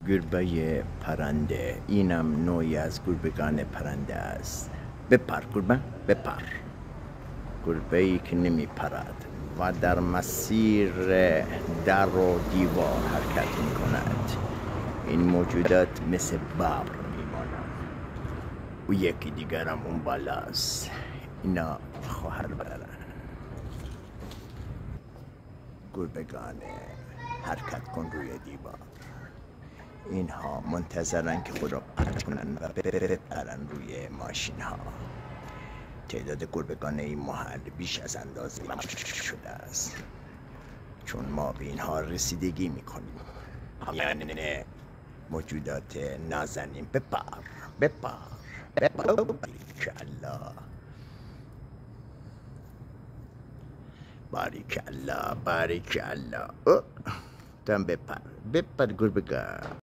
گربه پرنده، اینم نوعی از گربگان پرنده است. بپر گربه، بپر. گربه ای که نمی پرد و در مسیر در و دیوار حرکت می کند. این موجودات مثل ببر می مانند. و یکی دیگرم اون بالاست. اینا خواهر برن. گربگان حرکت کن روی دیوار. اینها منتظرن که خود را پرت کنن و بپرن روی ماشین ها. تعداد گربگان این محل بیش از اندازه شده است، چون ما به اینها رسیدگی میکنیم. یعنی موجودات نازنین. بپر بپر بپر. باریکالله باریکالله باریکالله. تم بپر بپر گربگان.